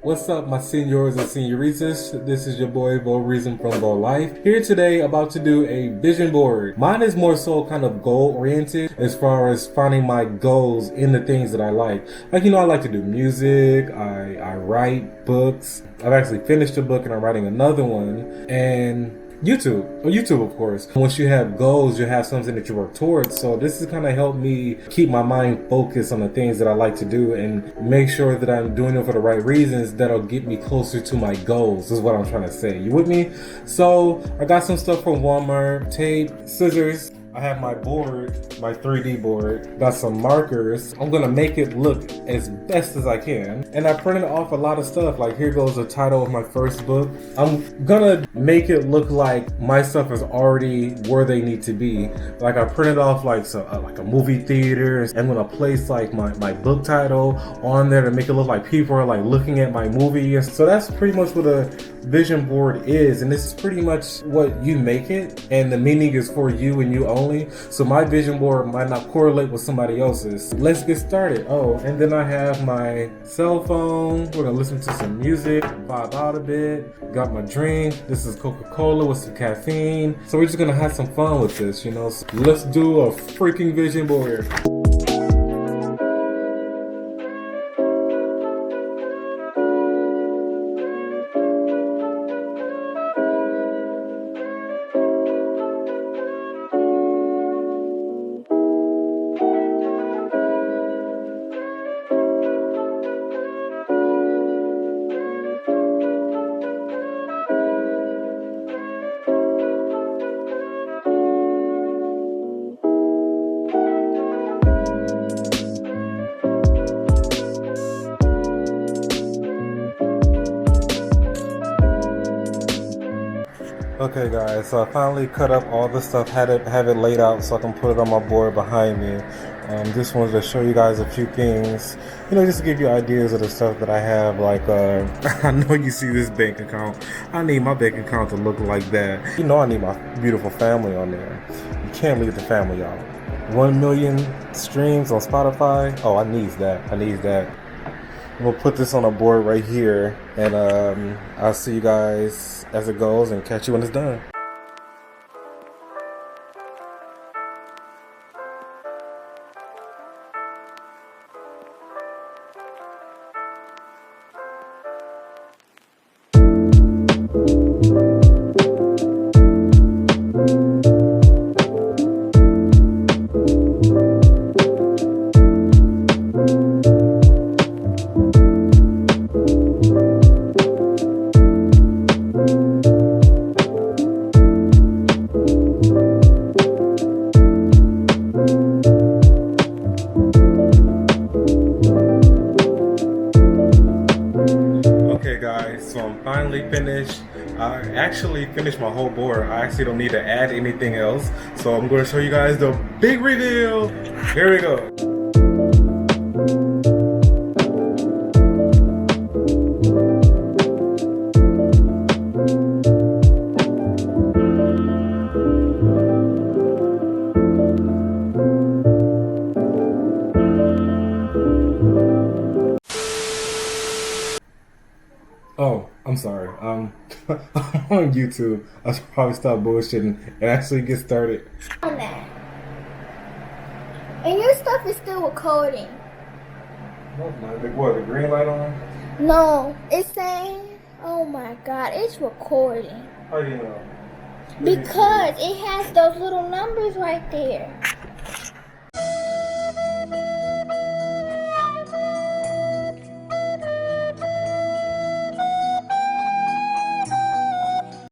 What's up, my senors and senoritas? This is your boy Bo Reason from Bo Life. Here today about to do a vision board. Mine is more so kind of goal oriented as far as finding my goals in the things that I like. Like, I like to do music, I write books. I've actually finished a book and I'm writing another one. And YouTube, of course. Once you have goals, you have something that you work towards. So this has kind of helped me keep my mind focused on the things that I like to do and make sure that I'm doing it for the right reasons that'll get me closer to my goals, is what I'm trying to say. You with me? So I got some stuff from Walmart, tape, scissors. I have my board, my 3D board, got some markers. I'm gonna make it look as best as I can. And I printed off a lot of stuff. Like, here goes the title of my first book. I'm gonna make it look like my stuff is already where they need to be. Like, I printed off like a movie theater. I'm gonna place like my book title on there to make it look like people are like looking at my movie. So that's pretty much what a vision board is, and this is pretty much what you make it, and the meaning is for you and you only. So my vision board might not correlate with somebody else's. Let's get started. Oh, and then I have my cell phone. We're gonna listen to some music, vibe out a bit. Got my drink. This is Coca-Cola with some caffeine. So we're just gonna have some fun with this, So let's do a freaking vision board. Okay guys, so I finally cut up all the stuff, have it laid out so I can put it on my board behind me. Just wanted to show you guys a few things, just to give you ideas of the stuff that I have. Like, I know you see this bank account. I need my bank account to look like that. I need my beautiful family on there. You can't leave the family out. 1 million streams on Spotify. Oh, I need that. I'm gonna put this on a board right here, and I'll see you guys as it goes and catch you when it's done. So I'm finally finished. I actually finished my whole board. I actually don't need to add anything else. So I'm going to show you guys the big reveal. Here we go. Oh, I'm sorry. I'm on YouTube. I should probably stop bullshitting and actually get started. On that. And your stuff is still recording. What, the green light on? No, it's saying, oh my God, it's recording. How do you know? Because it has those little numbers right there.